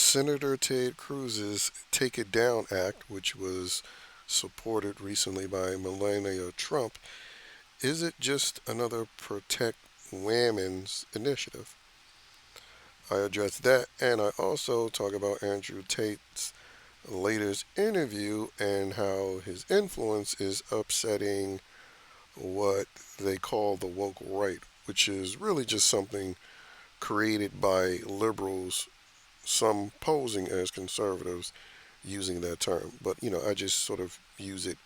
Senator Ted Cruz's Take It Down Act, which was supported recently by Melania Trump, is it just another Protect Women's initiative? I address that, and I also talk about Andrew Tate's latest interview and how his influence is upsetting what they call the woke right, which is really just something created by liberals, some posing as conservatives using that term. But, I just sort of use it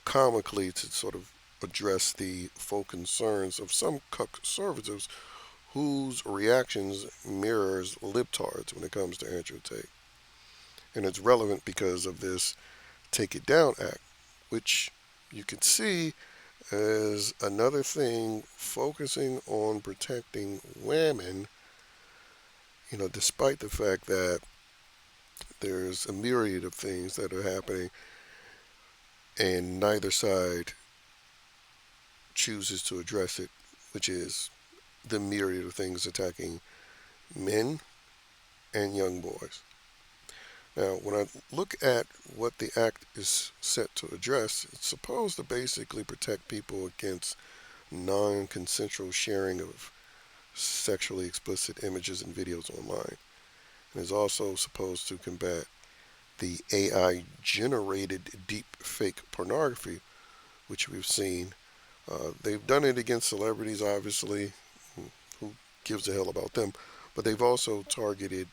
comically to sort of address the full concerns of some conservatives whose reactions mirrors libtards when it comes to Andrew Tate. And it's relevant because of this Take It Down Act, which you can see as another thing focusing on protecting women, despite the fact that there's a myriad of things that are happening and neither side chooses to address it, which is the myriad of things attacking men and young boys. Now, when I look at what the act is set to address, it's supposed to basically protect people against non consensual sharing of sexually explicit images and videos online. And is also supposed to combat the AI generated deep fake pornography, which we've seen. They've done it against celebrities, obviously. Who gives a hell about them? But they've also targeted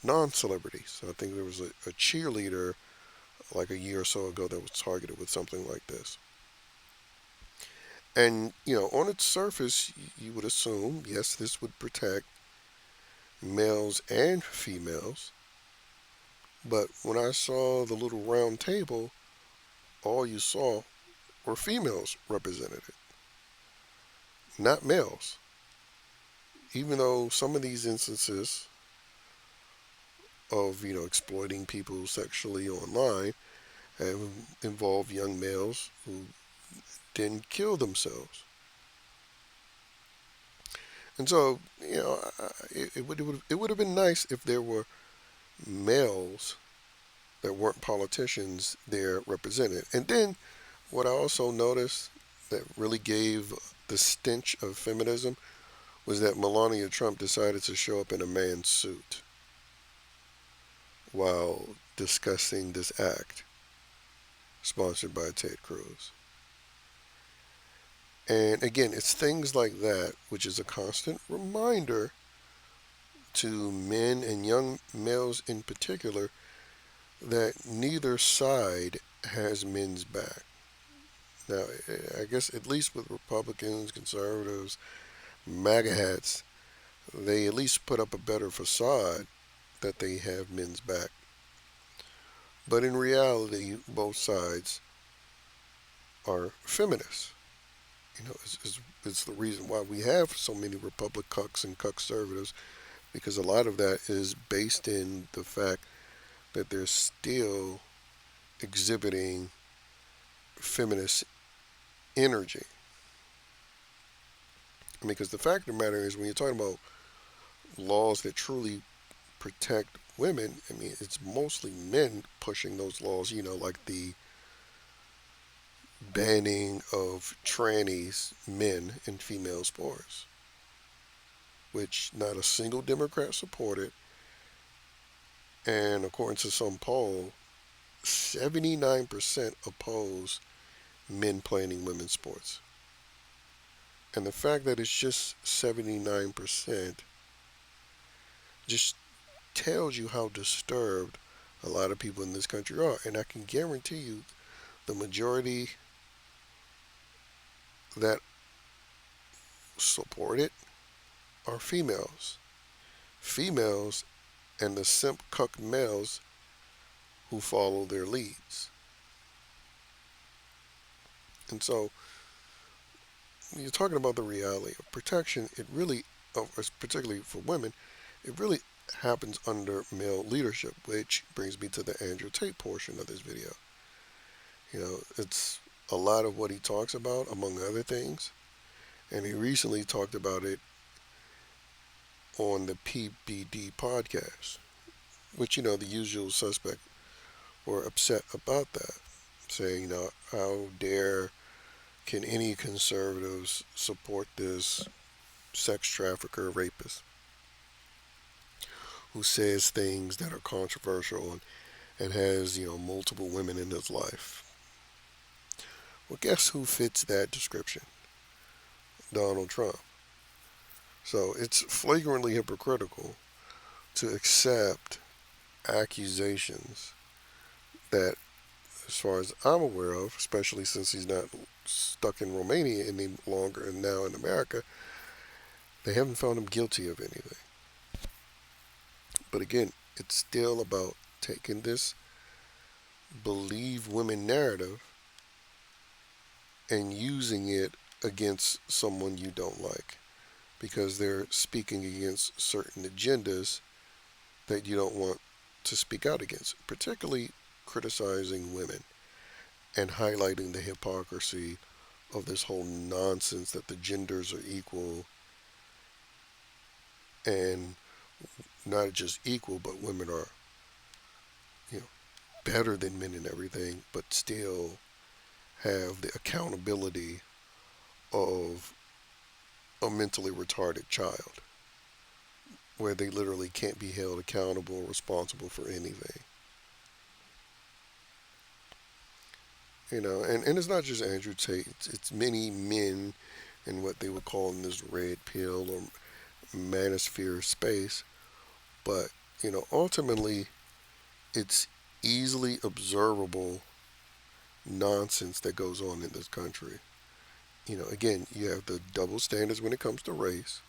non celebrities. I think there was a cheerleader like a year or so ago that was targeted with something like this. And, on its surface, you would assume, yes, this would protect males and females. But when I saw the little round table, all you saw were females represented, not males. Even though some of these instances of, exploiting people sexually online have involved young males who didn't kill themselves. And so, it would have been nice if there were males that weren't politicians there represented. And then what I also noticed that really gave the stench of feminism was that Melania Trump decided to show up in a man's suit while discussing this act sponsored by Ted Cruz. And again, it's things like that which is a constant reminder to men and young males in particular that neither side has men's back. Now, I guess at least with Republicans, conservatives, MAGA hats, they at least put up a better facade that they have men's back. But in reality, both sides are feminists. It's the reason why we have so many Republic cucks and conservatives, because a lot of that is based in the fact that they're still exhibiting feminist energy. Because the fact of the matter is, when you're talking about laws that truly protect women, it's mostly men pushing those laws, like the banning of trannies, men, in female sports, which not a single Democrat supported. And according to some poll, 79% oppose men playing in women's sports. And the fact that it's just 79% just tells you how disturbed a lot of people in this country are. And I can guarantee you the majority that support it are females. Females and the simp cuck males who follow their leads. And so, when you're talking about the reality of protection, it really, particularly for women, it really happens under male leadership, which brings me to the Andrew Tate portion of this video. It's a lot of what he talks about, among other things, and he recently talked about it on the PBD podcast, which, the usual suspect were upset about that, saying, how dare can any conservatives support this sex trafficker rapist who says things that are controversial and has, multiple women in his life? Well, guess who fits that description? Donald Trump. So it's flagrantly hypocritical to accept accusations that, as far as I'm aware of, especially since he's not stuck in Romania any longer and now in America, they haven't found him guilty of anything. But again, it's still about taking this believe women narrative and using it against someone you don't like because they're speaking against certain agendas that you don't want to speak out against, particularly criticizing women and highlighting the hypocrisy of this whole nonsense that the genders are equal and not just equal, but women are, you know, better than men in everything, but still have the accountability of a mentally retarded child, where they literally can't be held accountable or responsible for anything. And it's not just Andrew Tate, it's many men in what they would call in this red pill or manosphere space. But, ultimately, it's easily observable nonsense that goes on in this country. Again, you have the double standards when it comes to race.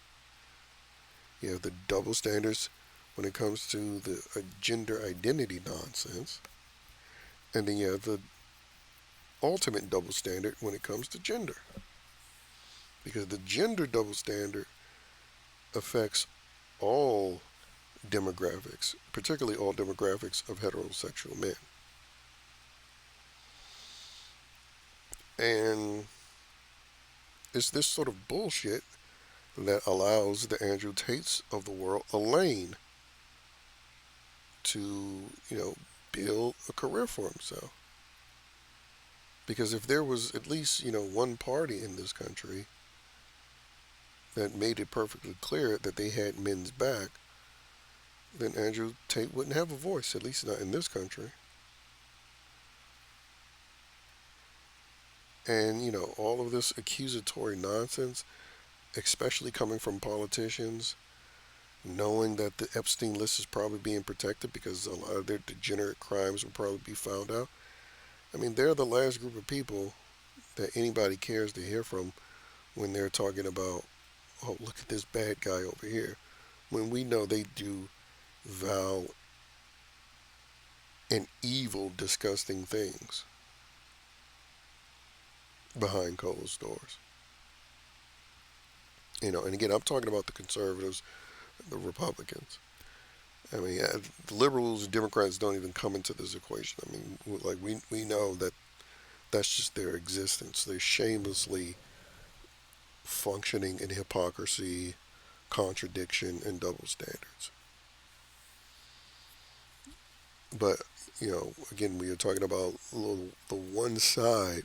You have the double standards when it comes to the gender identity nonsense. And then you have the ultimate double standard when it comes to gender. Because the gender double standard affects all demographics, particularly all demographics of heterosexual men. And it's this sort of bullshit that allows the Andrew Tates of the world a lane to, build a career for himself. Because if there was at least, one party in this country that made it perfectly clear that they had men's back, then Andrew Tate wouldn't have a voice, at least not in this country. And, all of this accusatory nonsense, especially coming from politicians, knowing that the Epstein list is probably being protected because a lot of their degenerate crimes will probably be found out. I mean, they're the last group of people that anybody cares to hear from when they're talking about, oh, look at this bad guy over here. When we know they do vile and evil, disgusting things behind closed doors. And again, I'm talking about the conservatives, the Republicans. I mean, the liberals, Democrats don't even come into this equation. I mean, like we know that that's just their existence. They're shamelessly functioning in hypocrisy, contradiction, and double standards. But again, we are talking about the one side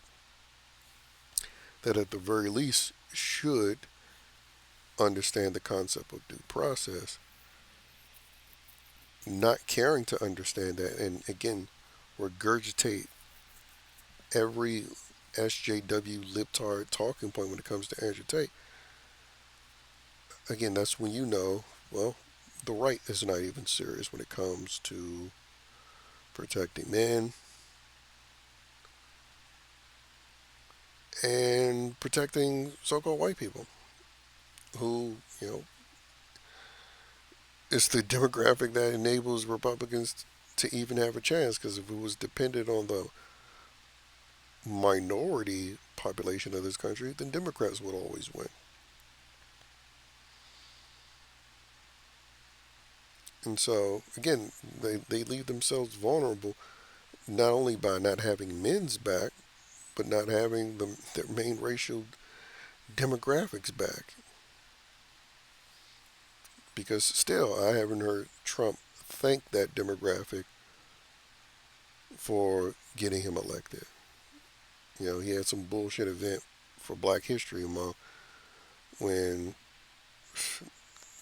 that, at the very least, should understand the concept of due process, not caring to understand that, and again, regurgitate every SJW libtard talking point when it comes to Andrew Tate. Again, that's when well, the right is not even serious when it comes to protecting men and protecting so-called white people who, it's the demographic that enables Republicans to even have a chance. Because if it was dependent on the minority population of this country, then Democrats would always win. And so, again, they leave themselves vulnerable not only by not having men's back, but not having their main racial demographics back. because still I haven't heard Trump thank that demographic for getting him elected. He had some bullshit event for Black History Month when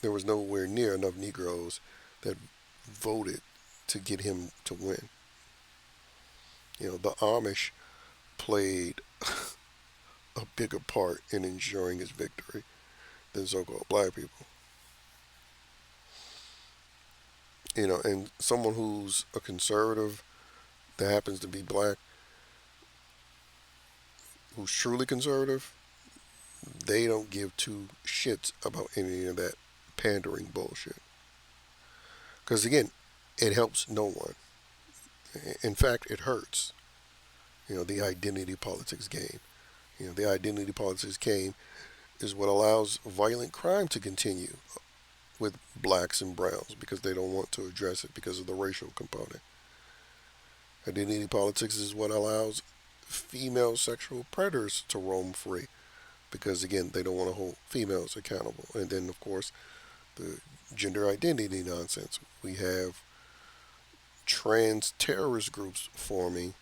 there was nowhere near enough Negroes that voted to get him to win. The Amish played a bigger part in ensuring his victory than so-called black people. And someone who's a conservative that happens to be black, who's truly conservative, they don't give two shits about any of that pandering bullshit. Because again, it helps no one. In fact, it hurts. The identity politics game. The identity politics game is what allows violent crime to continue with blacks and browns because they don't want to address it because of the racial component. Identity politics is what allows female sexual predators to roam free because, again, they don't want to hold females accountable. And then, of course, the gender identity nonsense. We have trans terrorist groups forming,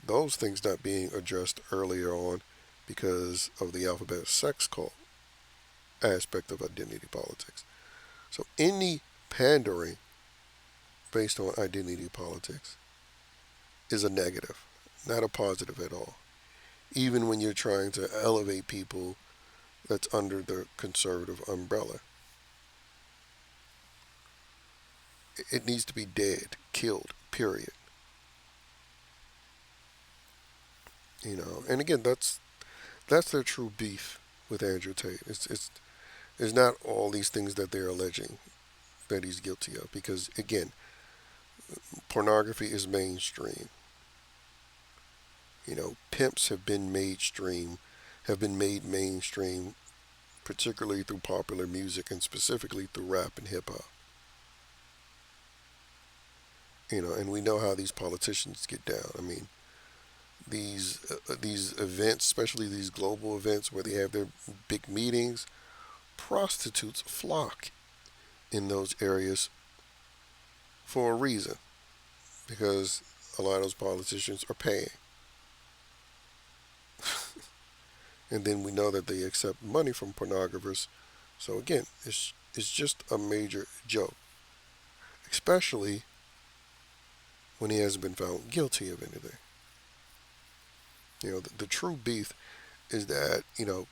those things not being addressed earlier on because of the alphabet sex cult aspect of identity politics. So any pandering based on identity politics is a negative, not a positive at all. Even when you're trying to elevate people that's under the conservative umbrella, it needs to be dead, killed, period. And again, that's their true beef with Andrew Tate. It's not all these things that they're alleging that he's guilty of, because again, pornography is mainstream. Pimps have been made mainstream, particularly through popular music and specifically through rap and hip hop. And we know how these politicians get down. I mean, these events, especially these global events where they have their big meetings, prostitutes flock in those areas for a reason, because a lot of those politicians are paying. And then we know that they accept money from pornographers. So again, it's just a major joke, especially when he hasn't been found guilty of anything. The true beef is that he'll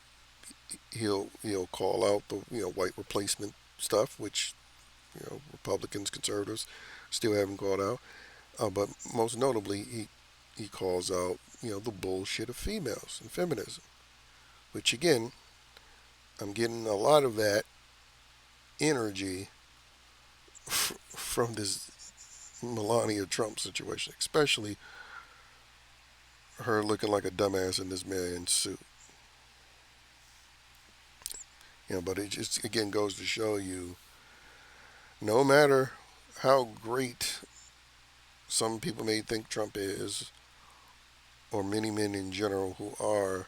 call out the white replacement stuff, which Republicans, conservatives still haven't called out. But most notably, he calls out the bullshit of females and feminism, which again, I'm getting a lot of that energy from this Melania Trump situation, especially her looking like a dumbass in this man's suit. But it just again goes to show you, no matter how great some people may think Trump is, or many men in general who are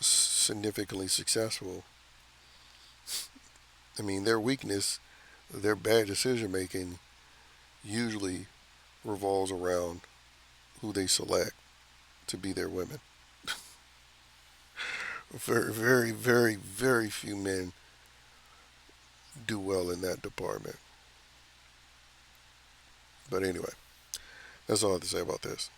significantly successful, I mean, their weakness, their bad decision making usually revolves around who they select to be their women. Very, very, very, very few men do well in that department. But anyway, that's all I have to say about this.